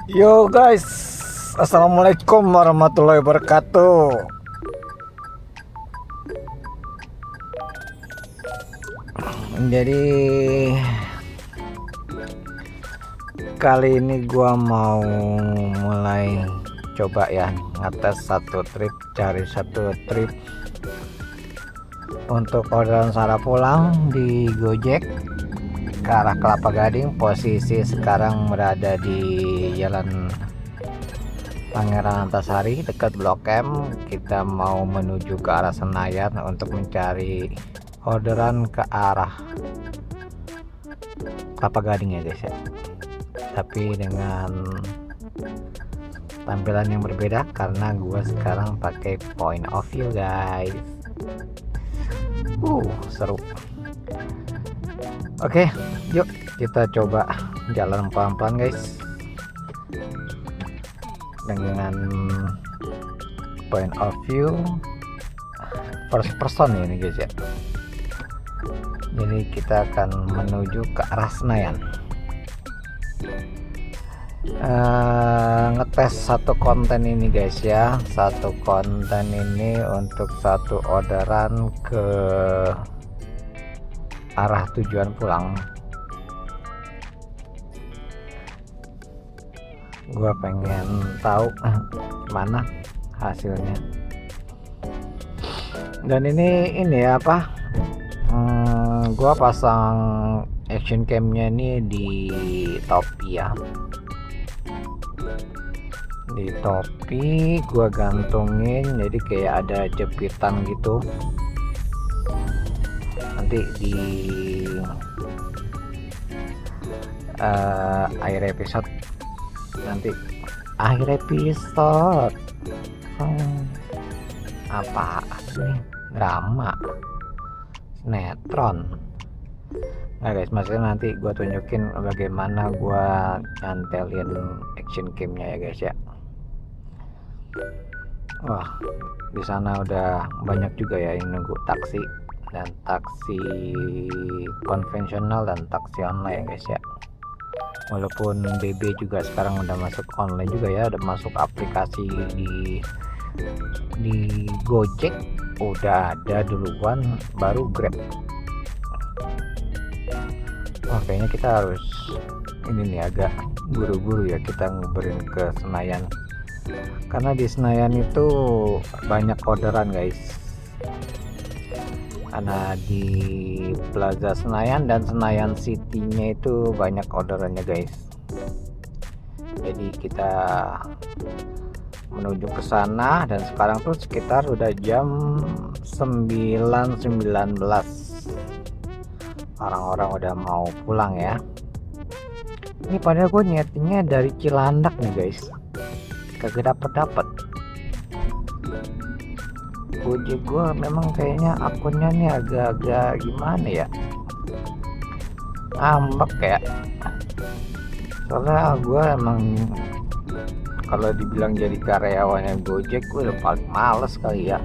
Yo guys, assalamualaikum warahmatullahi wabarakatuh. Jadi kali ini gua mau mulai coba ya ngetes cari satu trip untuk orderan Sarah pulang di Gojek ke arah Kelapa Gading. Posisi sekarang berada di Jalan Pangeran Antasari dekat Blok M. Kita mau menuju ke arah Senayan untuk mencari orderan ke arah Kelapa Gading ya guys ya, tapi dengan tampilan yang berbeda karena gua sekarang pakai point of view guys. Seru. Oke, yuk kita coba jalan pelan-pelan guys dengan point of view first person ini guys ya. Jadi kita akan menuju ke arah Senayan, ngetes satu konten ini guys ya. Satu konten ini untuk satu orderan ke arah tujuan pulang. Gua pengen tahu mana hasilnya. Dan ini apa, gua pasang action camnya ini di topi ya, di topi gua gantungin, jadi kayak ada jepitan gitu. Nanti di akhir episode apa nih, drama sinetron. Nah guys, maksudnya nanti gua tunjukin bagaimana gua nyantelin action camnya ya guys ya. Wah, di sana udah banyak juga ya yang nunggu taksi, dan taksi konvensional dan taksi online guys ya. Walaupun BB juga sekarang udah masuk online juga ya, udah masuk aplikasi di Gojek udah ada duluan, baru Grab. Kayaknya kita harus ini nih, agak buru-buru ya kita nguberin ke Senayan, karena di Senayan itu banyak orderan guys. Karena di Plaza Senayan dan Senayan City-nya itu banyak orderannya guys. Jadi kita menuju ke sana, dan sekarang tuh sekitar udah jam 9.19. Orang-orang udah mau pulang ya. Ini padahal gue nyetingnya dari Cilandak nih guys, kagak dapet. Gojek gue memang kayaknya akunnya nih agak-agak gimana ya, ngambek ya. Soalnya gue emang kalau dibilang jadi karyawannya Gojek, gue udah paling males kali ya.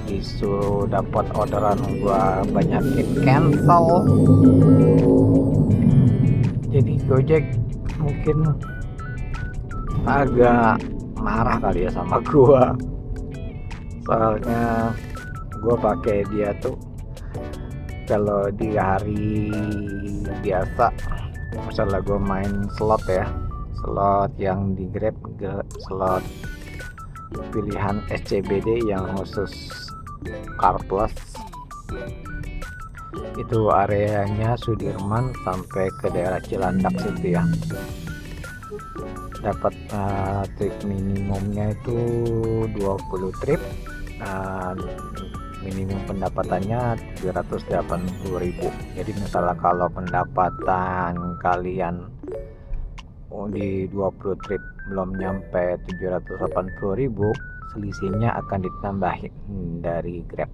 Disuruh dapat orderan gue banyakin cancel. Jadi Gojek mungkin agak marah kali ya sama gue. Soalnya gue pakai dia tuh kalau di hari biasa, misalnya gue main slot ya, slot yang di Grab, slot pilihan SCBD yang khusus Car Plus, itu areanya Sudirman sampai ke daerah Cilandak situ ya. Dapat trip minimumnya itu 20 trip, minimum pendapatannya 780.000. Jadi misalnya kalau pendapatan kalian di 20 trip belum nyampe 780.000, selisihnya akan ditambahin dari Grab.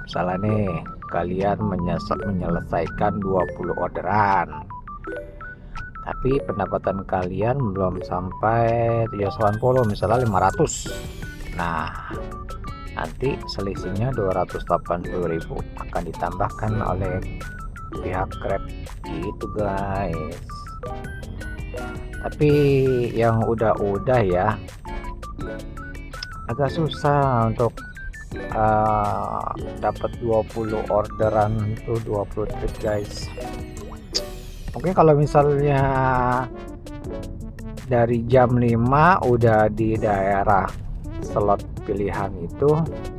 Misalnya nih kalian menyelesaikan 20 orderan, tapi pendapatan kalian belum sampai 780, misalnya 500. Nah, nanti selisihnya 280.000 akan ditambahkan oleh pihak Grab gitu guys. Tapi yang udah ya agak susah untuk dapat 20 orderan tuh, 20 trip guys. Mungkin kalau misalnya dari jam 5 udah di daerah slot pilihan itu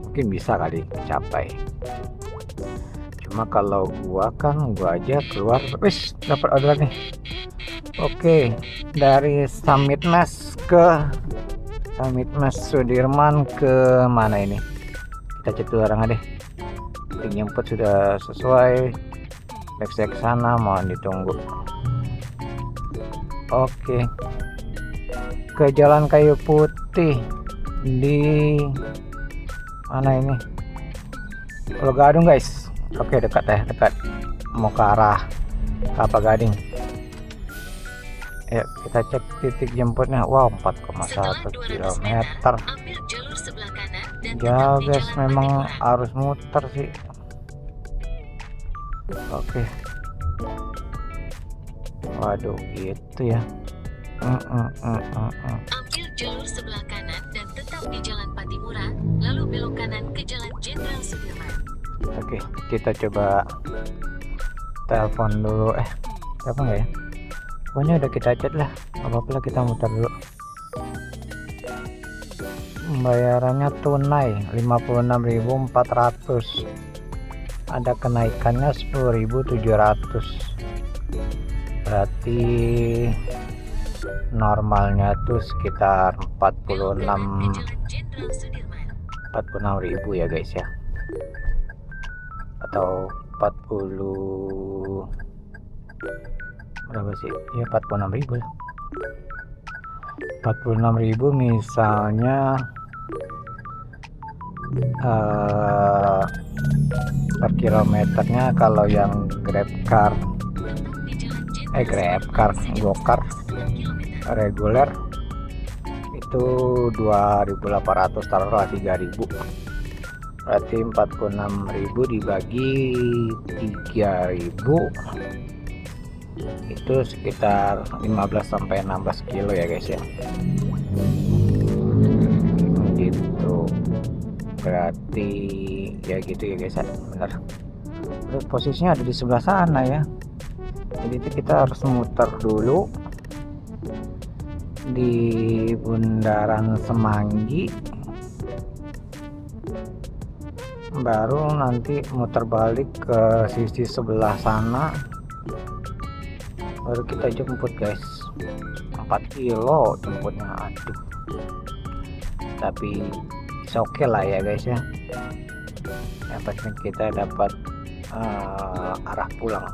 mungkin bisa kali capai. Cuma kalau gua aja keluar wis dapat orderan nih. Oke, dari Summit Mas Sudirman ke mana ini? Kita cek dulu orangnya deh. Jemput sudah sesuai. Back sana, mohon ditunggu. Oke, ke Jalan Kayu Putih di mana ini? Pulau Gadung guys. Oke, dekat, mau ke arah Kelapa Gading. Ya, kita cek titik jemputnya. Wow, 4,1 km. Jauh guys, memang harus muter sih. Oke. Waduh, gitu ya. Ambil jalur sebelah kanan dan tetap di Jalan Patimura, lalu belok kanan ke Jalan Jenderal Sudirman. Oke, kita coba telepon dulu. Telepon nggak ya? Pokoknya udah kita chat lah, apa-apa lah, kita muter dulu. Bayarannya tunai 56.400, ada kenaikannya 10.700, berarti normalnya tuh sekitar 46.000 ya guys ya, atau 40 berapa sih ya, 46.000 lah. 46.000 misalnya per kilometernya. Kalau yang Gokar reguler itu 2.800, taruhlah 3.000, berarti 46.000 dibagi 3.000 itu sekitar 15-16 kilo ya guys ya. Gitu, berarti ya gitu ya guys ya, bener. Terus posisinya ada di sebelah sana ya, jadi itu kita harus muter dulu di Bundaran Semanggi, baru nanti muter balik ke sisi sebelah sana, baru kita jemput guys. 4 kilo jemputnya, aduh, tapi oke lah ya guys ya, yang pasti kita dapat arah pulang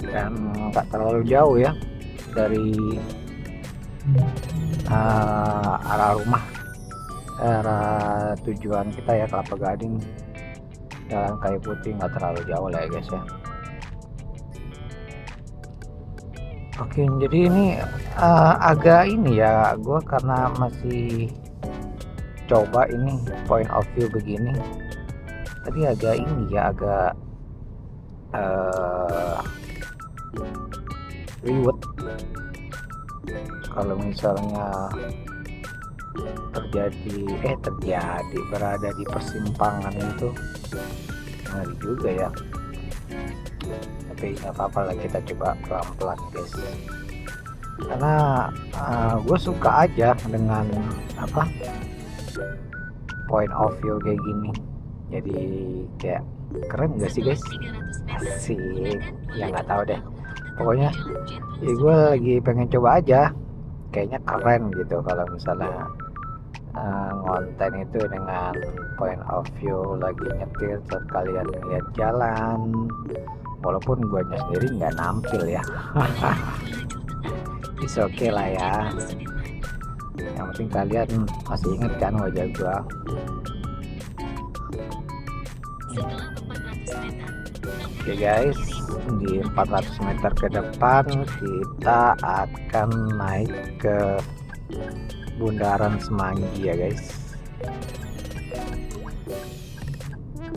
dan nggak terlalu jauh ya dari arah rumah, arah tujuan kita ya, Kelapa Gading, Jalan Kayu Putih, nggak terlalu jauh lah ya guys ya. Oke, jadi ini agak ini ya, gue karena masih coba ini point of view begini, tadi agak ini ya, agak ribet kalau misalnya terjadi berada di persimpangan itu, ngeri juga ya. Tapi nggak apa-apa lah, kita coba pelan-pelan guys, karena gue suka aja dengan point of view kayak gini, jadi kayak keren gak sih guys? Asik ya, nggak tahu deh, pokoknya ya gue lagi pengen coba aja, kayaknya keren gitu kalau misalnya ngonten itu dengan point of view lagi nyetir saat kalian lihat jalan, walaupun guanya sendiri nggak nampil ya. It's okay lah ya, yang penting kalian masih ingat kan wajah gua. Oke guys, di 400 meter ke depan kita akan naik ke Bundaran Semanggi ya guys.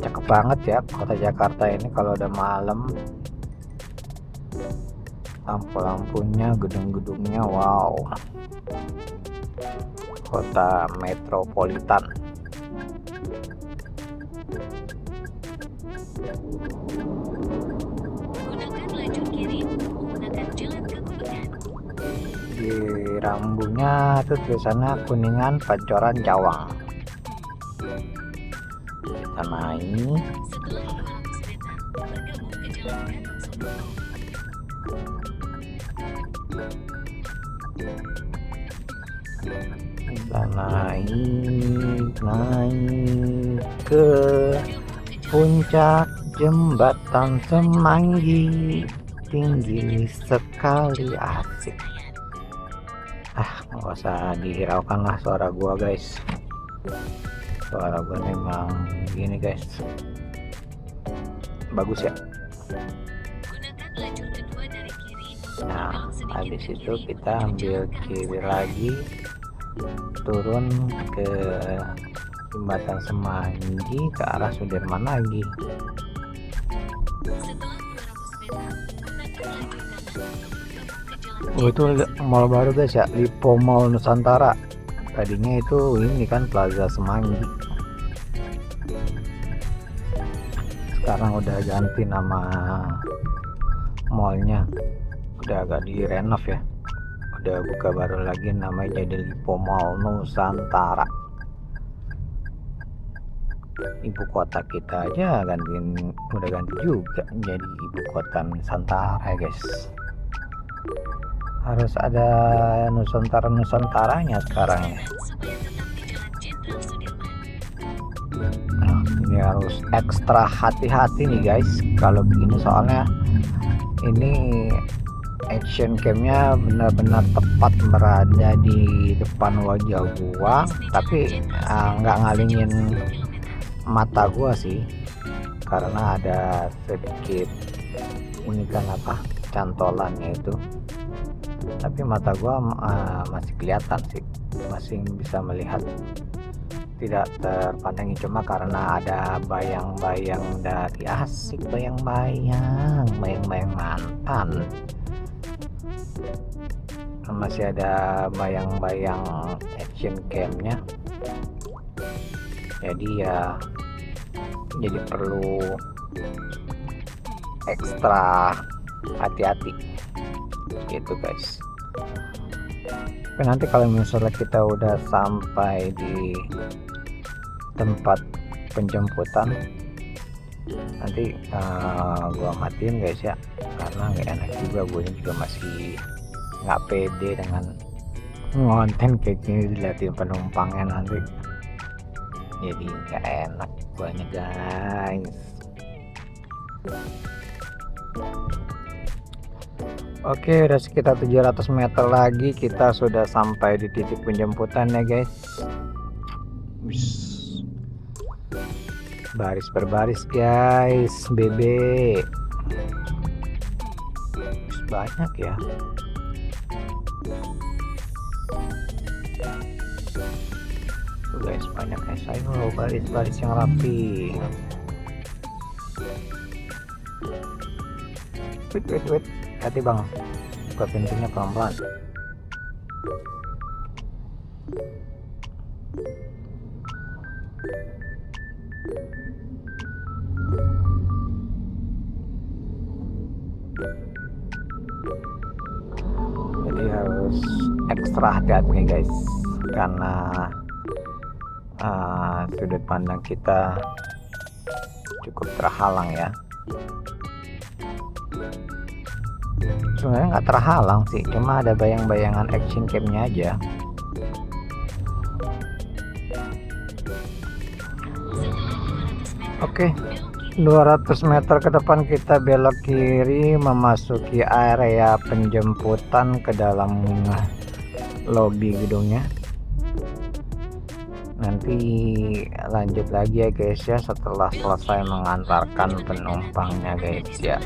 Cakep banget ya kota Jakarta ini kalau udah malam. Lampu-lampunya, gedung-gedungnya, wow. Kota metropolitan. Gunakan lajur kiri untuk menggunakan jalan kegunungan. Di rambunya tuh tulisannya Kuningan Pancoran Cawang. Kita naik. Setelah 200 meter, bergabung ke jalan Gatot Subroto. Kita naik ke puncak jembatan Semanggi, tinggi sekali, asik. Nggak usah dihiraukan lah suara gua guys, suara gua memang gini guys, bagus ya. Gunakan lajur kedua dari kiri untuk Nah, berbelok sedikit habis ke itu kiri kita menuju ambil jalan kiri Karangsari. lagi, turun ke jembatan Semanggi ke arah Sudirman lagi. Setelah 200 meter, gunakan lajur kanan untuk bergabung ke jalan Oh, itu mall baru guys ya, Lipo Mall Nusantara. Tadinya itu ini kan Plaza Semanggi, sekarang udah ganti nama mallnya, udah agak direnov ya, udah buka baru lagi namanya jadi Lipo Mall Nusantara. Ibu kota kita aja udah ganti juga jadi ibu kota Nusantara ya guys. Harus ada Nusantaranya sekarang ya. supaya tetap di jalan Jenderal Sudirman. Nah, ini harus ekstra hati-hati nih guys kalau begini, soalnya ini action camnya benar-benar tepat berada di depan wajah gua, tapi nggak ngalingin mata gua sih, karena ada sedikit ini kan apa, cantolannya itu, tapi mata gua masih kelihatan sih, masih bisa melihat, tidak terpandangi, cuma karena ada bayang-bayang dari asik, bayang-bayang mantan, masih ada bayang-bayang action camnya, jadi perlu ekstra hati-hati gitu guys. Tapi nanti kalau misalnya kita udah sampai di tempat penjemputan, nanti gua matiin guys ya, karena nggak enak juga, gue juga masih nggak pede dengan ngonten kayak gini dilihatin penumpangnya nanti, jadi nggak enak guanya guys. Oke, udah sekitar 700 meter lagi kita sudah sampai di titik penjemputan ya guys. Baris berbaris guys, BB banyak ya. Tuh guys, banyak guys, ayo baris-baris yang rapi. Wait, hati bang, buka pintunya pelan-pelan. Jadi harus ekstra hati-hati nih guys, karena sudut pandang kita cukup terhalang ya. Sebenarnya nggak terhalang sih, cuma ada bayang-bayangan action camnya aja. Oke, 200 meter ke depan kita belok kiri memasuki area penjemputan ke dalam lobi gedungnya. Nanti lanjut lagi ya guys ya, setelah selesai mengantarkan penumpangnya guys ya.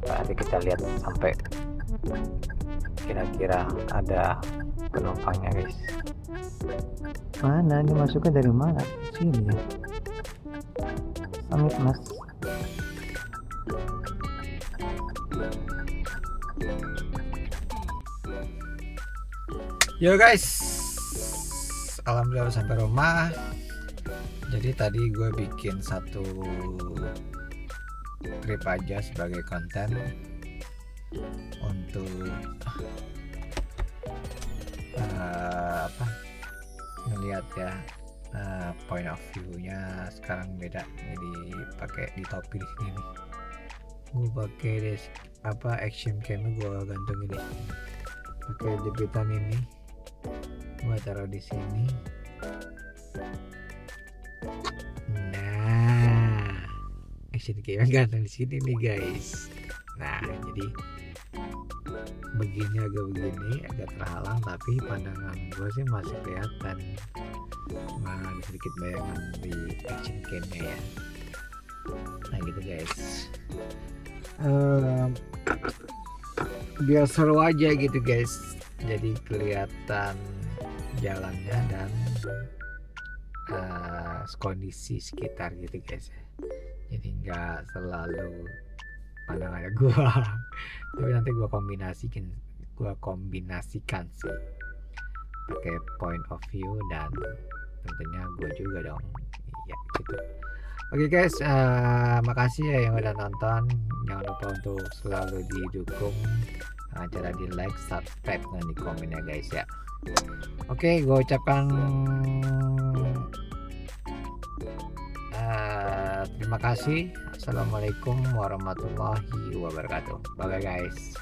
Nanti kita lihat sampai kira-kira ada penumpangnya guys. Mana ini masuknya dari mana? Sini ya. pamit mas. Yo guys, alhamdulillah udah sampai rumah. Jadi tadi gue bikin satu trip aja sebagai konten untuk ngelihat ya, point of view-nya sekarang beda. Jadi pakai di topi di sini nih. Gue pakai action cam gue gantung ini. Pakai jepitan ini. Gue taruh di sini. Nah, action cam gantung di sini nih guys. Nah, jadi agak terhalang, tapi pandangan gue sih masih kelihatan. Cuma ada sedikit bayangan di action cam-nya ya. Nah gitu guys. Biar seru aja gitu guys. Jadi kelihatan jalannya dan kondisi sekitar gitu guys. Jadi nggak selalu pandangannya gua, tapi nanti gua kombinasikan sih pakai point of view dan tentunya gua juga dong. Iya gitu. Oke guys, makasih ya yang udah nonton. Jangan lupa untuk selalu didukung, cara di like, subscribe, dan di komen ya guys ya. Oke, gue ucapkan terima kasih. Assalamualaikum warahmatullahi wabarakatuh. Bye bye guys.